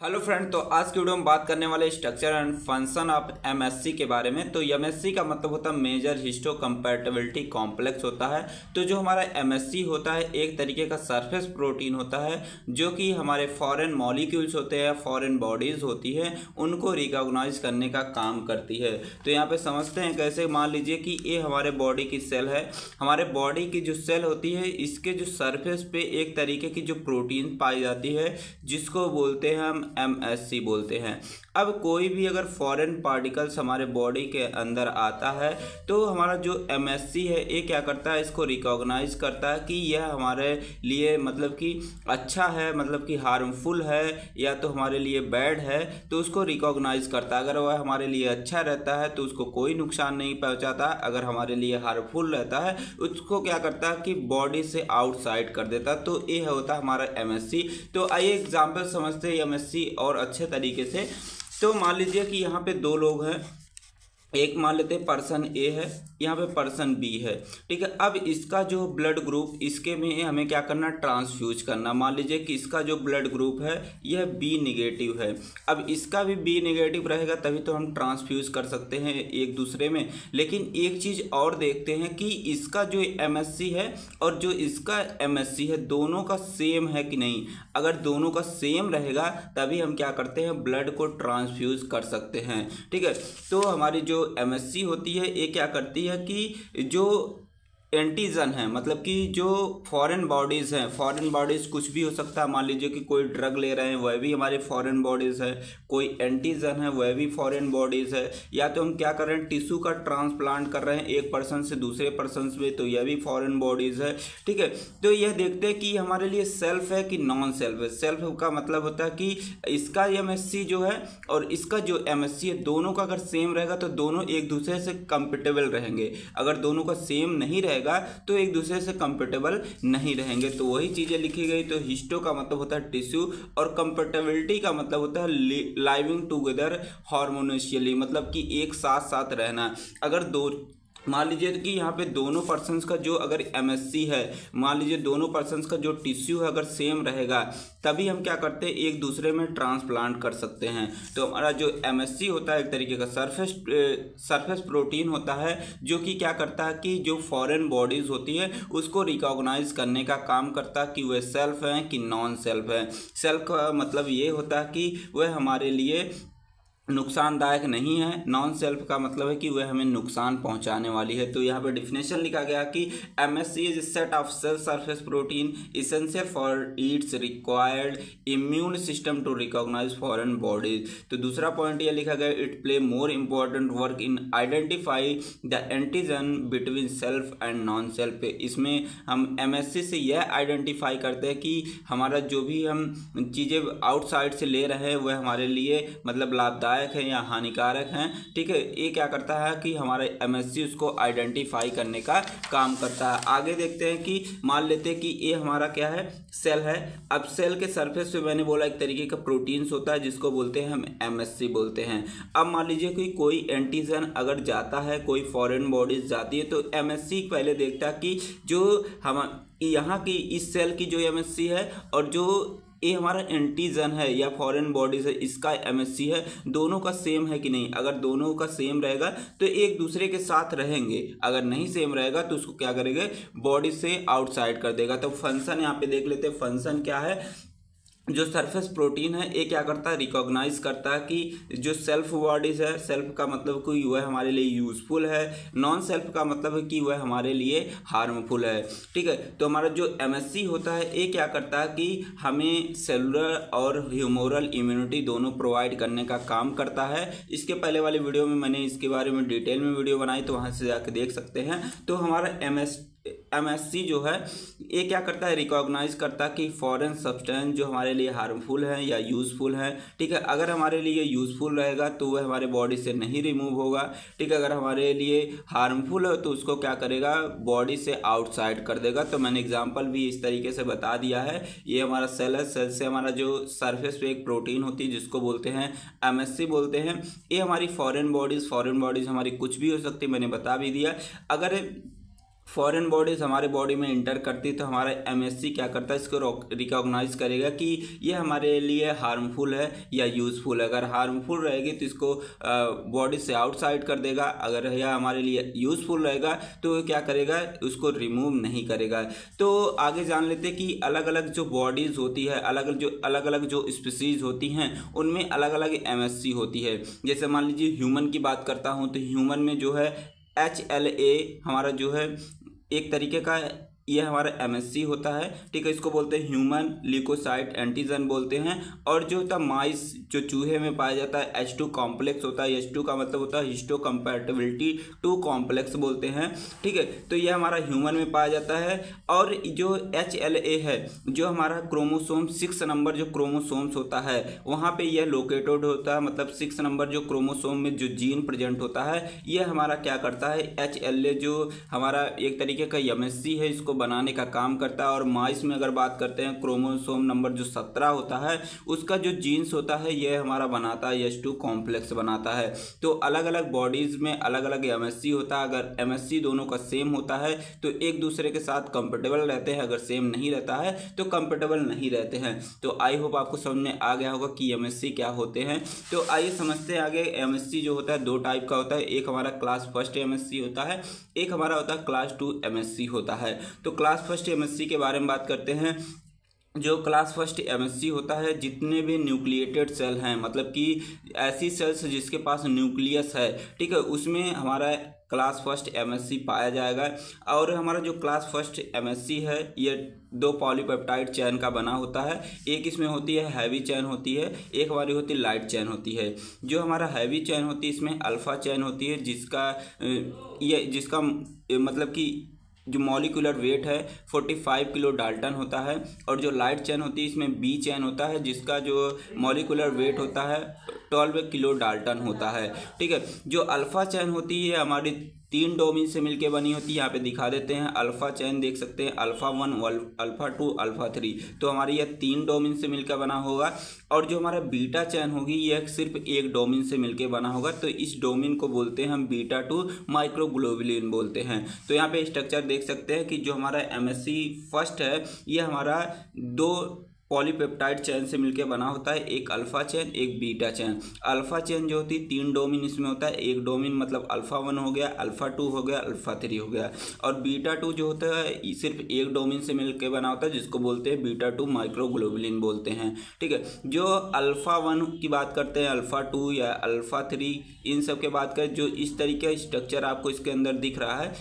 Hello friend, तो आज की वीडियो में बात करने वाले structure and function of MSc के बारे में। तो एमएससी का मतलब होता है मेजर हिस्टो कंपैटिबिलिटी कॉम्प्लेक्स होता है। तो जो हमारा एमएससी होता है एक तरीके का सरफेस प्रोटीन होता है जो कि हमारे फॉरेन मॉलिक्यूल्स होते हैं, फॉरेन बॉडीज़ होती है, उनको रिकॉग्नाइज करने का काम करती है। तो यहाँ पे समझते हैं कैसे। मान लीजिए कि ये हमारे बॉडी की सेल है। हमारे बॉडी की जो सेल होती है इसके जो सरफेस पे एक तरीके की जो प्रोटीन पाई जाती है जिसको बोलते हैं हम एमएससी बोलते हैं। अब कोई भी अगर फॉरेन पार्टिकल्स हमारे बॉडी के अंदर आता है तो हमारा जो एमएससी है ये क्या करता है, इसको रिकॉग्नाइज करता है कि यह हमारे लिए मतलब कि अच्छा है, मतलब कि हार्मफुल है या तो हमारे लिए बैड है, तो उसको रिकॉग्नाइज करता है। अगर वह हमारे लिए अच्छा रहता है तो उसको कोई नुकसान नहीं पहुंचाता, अगर हमारे लिए हार्मफुल रहता है उसको क्या करता है कि बॉडी से आउटसाइड कर देता। तो ये होता है हमारा एमएससी। तो आइए एग्जाम्पल समझते हैं एमएससी और अच्छे तरीके से। तो मान लीजिए कि यहाँ पे दो लोग हैं, एक मान लेते हैं पर्सन ए है, यहाँ पे पर्सन बी है, ठीक है। अब इसका जो ब्लड ग्रुप इसके में हमें क्या करना, ट्रांसफ्यूज करना। मान लीजिए कि इसका जो ब्लड ग्रुप है यह बी नेगेटिव है। अब इसका भी बी नेगेटिव रहेगा तभी तो हम ट्रांसफ्यूज कर सकते हैं एक दूसरे में। लेकिन एक चीज़ और देखते हैं कि इसका जो एमएससी है और जो इसका एमएससी है दोनों का सेम है कि नहीं। अगर दोनों का सेम रहेगा तभी हम क्या करते हैं, ब्लड को ट्रांसफ्यूज कर सकते हैं, ठीक है। तो हमारी जो एमएससी होती है ये क्या करती है कि जो एंटीजन है, मतलब कि जो फॉरेन बॉडीज़ हैं, फॉरेन बॉडीज़ कुछ भी हो सकता है। मान लीजिए कि कोई ड्रग ले रहे हैं वह भी हमारे फॉरेन बॉडीज़ है, कोई एंटीजन है वह भी फॉरेन बॉडीज़ है, या तो हम क्या कर रहे हैं टिश्यू का ट्रांसप्लांट कर रहे हैं एक पर्सन से दूसरे पर्सन में, तो यह भी फॉरेन बॉडीज़ है, ठीक है। तो यह देखते हैं कि हमारे लिए सेल्फ है कि नॉन सेल्फ है। सेल्फ का मतलब होता है कि इसका एमएससी जो है और इसका जो एमएससी है दोनों का अगर सेम रहेगा तो दोनों एक दूसरे से कंपेटेबल रहेंगे। अगर दोनों का सेम नहीं रहेगा तो एक दूसरे से कंपेटेबल नहीं रहेंगे। तो वही चीजें लिखी गई। तो हिस्टो का मतलब होता है टिश्यू और कंपेटेबिलिटी का मतलब होता है लिविंग टुगेदर हार्मोनियसली, मतलब कि एक साथ साथ रहना। अगर दो मान लीजिए कि यहाँ पे दोनों पर्सन्स का जो अगर एमएससी है, मान लीजिए दोनों पर्सन्स का जो टिश्यू है अगर सेम रहेगा तभी हम क्या करते हैं, एक दूसरे में ट्रांसप्लांट कर सकते हैं। तो हमारा जो एमएससी होता है एक तरीके का सरफेस प्रोटीन होता है जो कि क्या करता है कि जो फॉरेन बॉडीज़ होती है उसको रिकॉग्नाइज करने का काम करता है कि वह सेल्फ हैं कि नॉन सेल्फ है। सेल्फ का मतलब ये होता है कि वह हमारे लिए नुकसानदायक नहीं है, नॉन सेल्फ का मतलब है कि वह हमें नुकसान पहुंचाने वाली है। तो यहाँ पे डिफिनेशन लिखा गया कि MSC is set of cell surface protein essential for its required immune system to recognise foreign bodies. तो दूसरा पॉइंट ये लिखा गया, it play more important work in identify the antigen between self and non self. इसमें हम MSc से यह identify करते हैं कि हमारा जो भी हम चीज़ें आउटसाइड से ले रहे हैं वह हमारे लिए मतलब लाभदायक है या हानिकारक हैं, ठीक है। ये क्या करता है कि हमारा एमएससी उसको आइडेंटिफाई करने का काम करता है। आगे देखते हैं कि मान लेते हैं कि ये हमारा क्या है, सेल है। अब सेल के सरफेस पे मैंने बोला एक तरीके का प्रोटीन्स होता है जिसको बोलते हैं हम एमएससी बोलते हैं। अब मान लीजिए कि कोई एंटीजन अगर जाता है, कोई फॉरेन बॉडीज जाती है, तो एमएससी पहले देखता है कि जो हम यहाँ की इस सेल की जो एमएससी है और जो ये हमारा एंटीजन है या फॉरेन बॉडीज है इसका एमएससी है, दोनों का सेम है कि नहीं। अगर दोनों का सेम रहेगा तो एक दूसरे के साथ रहेंगे, अगर नहीं सेम रहेगा तो उसको क्या करेंगे, बॉडी से आउटसाइड कर देगा। तो फंक्शन यहाँ पे देख लेते हैं, फंक्शन क्या है। जो सरफेस प्रोटीन है ये क्या करता है, रिकॉग्नाइज करता है कि जो सेल्फ बॉडीज है, सेल्फ का मतलब कि वह हमारे लिए यूजफुल है, नॉन सेल्फ का मतलब है कि वह हमारे लिए हार्मफुल है, ठीक है। तो हमारा जो एमएससी होता है ये क्या करता है कि हमें सेलुलर और ह्यूमोरल इम्यूनिटी दोनों प्रोवाइड करने का काम करता है। इसके पहले वाले वीडियो में मैंने इसके बारे में डिटेल में वीडियो बनाई, तो वहाँ से जाकर देख सकते हैं। तो हमारा एमएससी जो है ये क्या करता है, रिकॉग्नाइज करता है कि फॉरेन सब्सटेंस जो हमारे लिए हार्मफुल है या यूज़फुल है, ठीक है। अगर हमारे लिए यूज़फुल रहेगा तो वह हमारे बॉडी से नहीं रिमूव होगा, ठीक है। अगर हमारे लिए हार्मफुल है तो उसको क्या करेगा, बॉडी से आउटसाइड कर देगा। तो मैंने एग्जांपल भी इस तरीके से बता दिया है। ये हमारा सेल है, सेल से हमारा जो सरफेस पे एक प्रोटीन होती है जिसको बोलते हैं एमएससी बोलते हैं। ये हमारी फॉरेन बॉडीज़ हमारी कुछ भी हो सकती है, मैंने बता भी दिया। अगर फॉरेन बॉडीज़ हमारे बॉडी में इंटर करती है तो हमारा एमएससी क्या करता है, इसको रिकॉग्नाइज करेगा कि ये हमारे लिए हार्मफुल है या यूज़फुल है। अगर हार्मफुल रहेगी तो इसको बॉडी से आउटसाइड कर देगा, अगर यह हमारे लिए यूज़फुल रहेगा तो क्या करेगा, उसको रिमूव नहीं करेगा। तो आगे जान लेते हैं कि अलग अलग जो बॉडीज़ होती है, अलग अलग जो स्पीसीज़ होती हैं उनमें अलग अलग एमएससी होती है। जैसे मान लीजिए ह्यूमन की बात करता हूँ तो ह्यूमन में जो है HLA हमारा जो है एक तरीके का ये हमारा एमएससी होता है, ठीक है। इसको बोलते हैं ह्यूमन ल्यूकोसाइट एंटीजन बोलते हैं। और जो होता है माइस, जो चूहे में पाया जाता है H2 कॉम्प्लेक्स होता है। H2 का मतलब होता है हिस्टो कंपैटिबिलिटी 2 कॉम्प्लेक्स बोलते हैं, ठीक है। तो ये हमारा ह्यूमन में पाया जाता है। और जो HLA है, जो हमारा क्रोमोसोम 6 नंबर जो क्रोमोसोम्स होता है वहाँ पे यह लोकेटेड होता है, मतलब 6 नंबर जो क्रोमोसोम में जो जीन प्रेजेंट होता है ये हमारा क्या करता है, HLA जो हमारा एक तरीके का एमएससी है इसको बनाने का काम करता है। और माइस में अगर बात करते हैं क्रोमोसोम नंबर जो 17 होता है उसका जो जीन्स होता है ये हमारा बनाता है H2 कॉम्प्लेक्स बनाता है। तो अलग अलग बॉडीज़ में अलग अलग एमएससी होता है। अगर एमएससी दोनों का सेम होता है तो एक दूसरे के साथ कंफर्टेबल रहते हैं, अगर सेम नहीं रहता है तो कंफर्टेबल नहीं रहते हैं। तो आई होप आपको समझ में आ गया होगा कि एमएससी क्या होते हैं। तो आइए समझते हैं आगे। एमएससी जो होता है 2 टाइप का होता है, एक हमारा क्लास फर्स्ट एमएससी होता है, एक हमारा होता है क्लास 2 एमएससी होता है। तो क्लास फर्स्ट एमएससी के बारे में बात करते हैं। जो क्लास फर्स्ट एमएससी होता है जितने भी न्यूक्लिएटेड सेल हैं, मतलब कि ऐसी सेल्स जिसके पास न्यूक्लियस है, ठीक है, उसमें हमारा क्लास फर्स्ट एमएससी पाया जाएगा। और हमारा जो क्लास फर्स्ट एमएससी है ये 2 पॉलीपेप्टाइड चेन का बना होता है। एक इसमें होती है हैवी चेन होती है, एक हमारी होती है लाइट चेन होती है। जो हमारा हैवी चेन होती है इसमें अल्फ़ा चेन होती है जिसका मतलब कि जो मॉलिक्यूलर वेट है 45 किलो डाल्टन होता है। और जो लाइट चेन होती है इसमें बी चेन होता है जिसका जो मॉलिक्यूलर वेट होता है 12 किलो डाल्टन होता है, ठीक है। जो अल्फ़ा चेन होती है हमारी 3 डोमेन से मिलके बनी होती है। यहाँ पे दिखा देते हैं अल्फ़ा चेन, देख सकते हैं अल्फ़ा 1, अल्फ़ा 2, अल्फ़ा 3। तो हमारी यह 3 डोमेन से मिलकर बना होगा। और जो हमारा बीटा चेन होगी यह सिर्फ एक डोमेन से मिलके बना होगा। तो इस डोमेन को बोलते हैं हम बीटा 2 माइक्रोग्लोबुलिन बोलते हैं। तो यहाँ पे स्ट्रक्चर देख सकते हैं कि जो हमारा एमएससी फर्स्ट है ये हमारा 2 पॉलीपेप्टाइड चेन से मिलकर बना होता है, एक अल्फ़ा चेन एक बीटा चेन। अल्फ़ा चेन जो होती है 3 डोमेन इसमें होता है, एक डोमेन मतलब अल्फ़ा 1 हो गया, अल्फ़ा 2 हो गया, अल्फ़ा 3 हो गया। और बीटा 2 जो होता है सिर्फ एक डोमेन से मिलकर बना होता है जिसको बोलते हैं बीटा 2 माइक्रोग्लोबुलिन बोलते हैं, ठीक है। जो अल्फ़ा 1 की बात करते हैं, अल्फ़ा 2 या अल्फ़ा 3 इन सब के बात करें, जो इस तरीके का स्ट्रक्चर आपको इसके अंदर दिख रहा है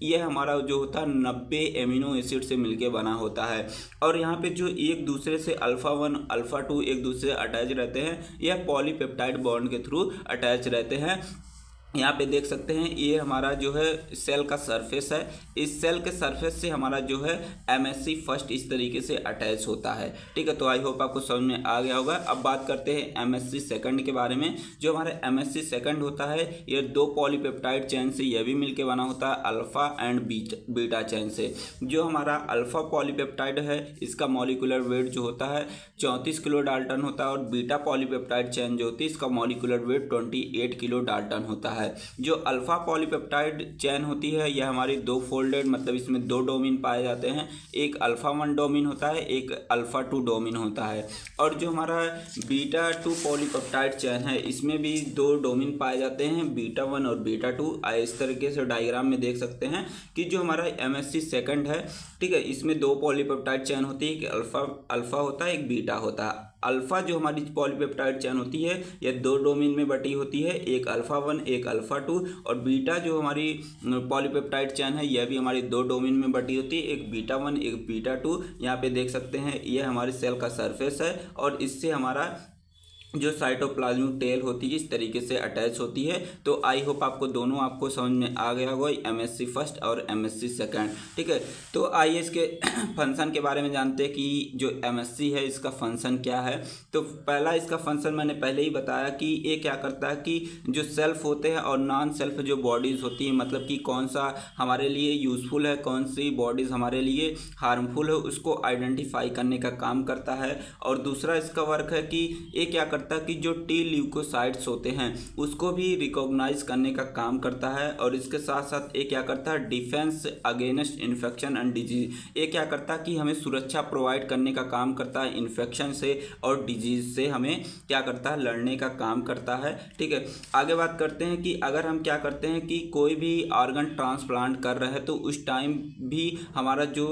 ये हमारा जो होता है 90 एमिनो एसिड से मिलकर बना होता है। और यहाँ पे जो एक दूसरे से अल्फ़ा 1 अल्फ़ा 2 एक दूसरे से अटैच रहते हैं, यह पॉलीपेप्टाइड बॉन्ड के थ्रू अटैच रहते हैं। यहाँ पे देख सकते हैं ये हमारा जो है सेल का सरफेस है। इस सेल के सरफेस से हमारा जो है एमएससी फर्स्ट इस तरीके से अटैच होता है, ठीक है। तो आई होप आपको समझ में आ गया होगा। अब बात करते हैं एमएससी सेकंड के बारे में। जो हमारा एमएससी सेकंड होता है ये 2 पॉलीपेप्टाइड चेन से यह भी मिलके बना होता है, अल्फ़ा एंड बीटा चेन से। जो हमारा अल्फ़ा पॉलीपेप्टाइड है इसका मॉलिक्यूलर वेट जो होता है 34 किलो डाल्टन होता है। और बीटा पॉलीपेप्टाइड चेन जो होती है इसका मॉलिक्यूलर वेट 28 किलो डाल्टन होता है। जो अल्फा पॉलीपेप्टाइड चेन होती है यह हमारी 2 फोल्डेड, मतलब इसमें 2 डोमेन पाए जाते हैं, एक अल्फा 1 डोमेन होता है, एक अल्फा 2 डोमेन होता है। और जो हमारा बीटा 2 पॉलीपेप्टाइड चेन है इसमें भी 2 डोमेन पाए जाते हैं, बीटा 1 और बीटा 2। इस तरीके से डायग्राम में देख सकते हैं कि जो हमारा एमएससी सेकंड है, ठीक है, इसमें 2 पॉलीपेप्टाइड चेन होती है, एक अल्फा होता है, एक बीटा होता है। अल्फ़ा जो हमारी पॉलीपेप्टाइड चेन होती है यह 2 डोमेन में बटी होती है, एक अल्फ़ा 1 एक अल्फ़ा 2। और बीटा जो हमारी पॉलीपेप्टाइड चेन है यह भी हमारी 2 डोमेन में बटी होती है, एक बीटा 1 एक बीटा 2। यहाँ पे देख सकते हैं यह हमारे सेल का सरफेस है और इससे हमारा जो साइटोप्लाज्मिक टेल होती है इस तरीके से अटैच होती है। तो आई होप आपको दोनों आपको समझ में आ गया होगा, एमएससी फर्स्ट और एमएससी सेकंड, ठीक है। तो आइए इसके फंक्शन के बारे में जानते हैं कि जो एमएससी है इसका फंक्शन क्या है। तो पहला इसका फंक्शन मैंने पहले ही बताया कि ये क्या करता है कि जो सेल्फ होते हैं और नॉन सेल्फ जो बॉडीज़ होती हैं, मतलब कि कौन सा हमारे लिए यूज़फुल है, कौन सी बॉडीज़ हमारे लिए हार्मफुल है, उसको आइडेंटिफाई करने का काम करता है। और दूसरा इसका वर्क है कि ये क्या करता है कि जो टी ल्यूकोसाइट्स होते हैं उसको भी रिकॉग्नाइज करने का काम करता है, और इसके साथ साथ ये क्या करता है, defence against infection and disease, ये क्या करता है कि हमें सुरक्षा प्रोवाइड करने का काम करता है इन्फेक्शन से और डिजीज से हमें क्या करता है, लड़ने का काम करता है। ठीक है, आगे बात करते हैं कि अगर हम क्या करते हैं कि कोई भी ऑर्गन ट्रांसप्लांट कर रहे हैं तो उस टाइम भी हमारा जो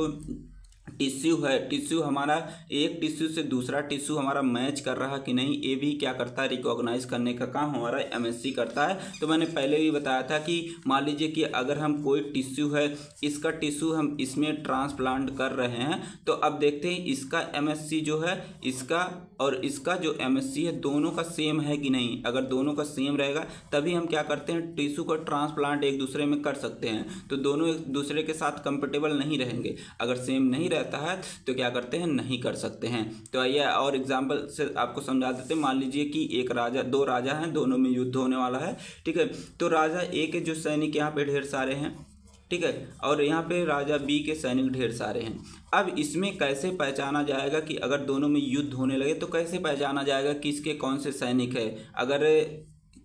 टिश्यू है, टिश्यू हमारा एक टिश्यू से दूसरा टिश्यू हमारा मैच कर रहा कि नहीं, ये भी क्या करता है, रिकॉग्नाइज करने का काम हमारा एमएससी करता है। तो मैंने पहले भी बताया था कि मान लीजिए कि अगर हम कोई टिश्यू है, इसका टिश्यू हम इसमें ट्रांसप्लांट कर रहे हैं, तो अब देखते हैं इसका एमएससी जो है, इसका और इसका जो एमएससी है दोनों का सेम है कि नहीं। अगर दोनों का सेम रहेगा तभी हम क्या करते हैं, टिश्यू का ट्रांसप्लांट एक दूसरे में कर सकते हैं। तो दोनों एक दूसरे के साथ कंपेटेबल नहीं रहेंगे, अगर सेम नहीं रहता है तो क्या करते हैं, नहीं कर सकते हैं। तो आइए और एग्जांपल से आपको समझा देते हैं। मान लीजिए कि एक राजा, दो राजा हैं, दोनों में युद्ध होने वाला है। ठीक है, तो राजा ए के जो सैनिक यहाँ पे ढेर सारे हैं, ठीक है, और यहाँ पे राजा बी के सैनिक ढेर सारे हैं। अब इसमें कैसे पहचाना जाएगा कि अगर दोनों में युद्ध होने लगे तो कैसे पहचाना जाएगा कि इसके कौन से सैनिक है। अगर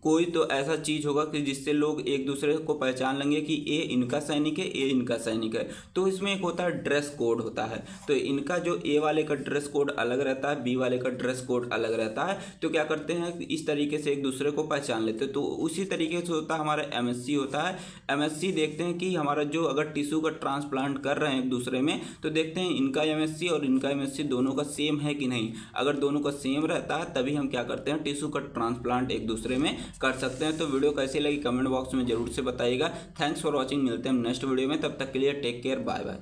कोई तो ऐसा चीज़ होगा कि जिससे लोग एक दूसरे को पहचान लेंगे कि ये इनका सैनिक है, ये इनका सैनिक है। तो इसमें एक होता है ड्रेस कोड होता है। तो इनका जो ए वाले का ड्रेस कोड अलग रहता है, बी वाले का ड्रेस कोड अलग रहता है। तो क्या करते हैं, इस तरीके से एक दूसरे को पहचान लेते हैं। तो उसी तरीके से होता है हमारा एमएससी होता है। एमएससी देखते हैं कि हमारा जो अगर टिश्यू का ट्रांसप्लांट कर रहे हैं एक दूसरे में, तो देखते हैं इनका एमएससी और इनका एमएससी दोनों का सेम है कि नहीं। अगर दोनों का सेम रहता है तभी हम क्या करते हैं, टिश्यू का ट्रांसप्लांट एक दूसरे में कर सकते हैं। तो वीडियो कैसी लगी कमेंट बॉक्स में जरूर से बताइएगा। थैंक्स फॉर वॉचिंग, मिलते हैं नेक्स्ट वीडियो में, तब तक के लिए टेक केयर, बाय बाय।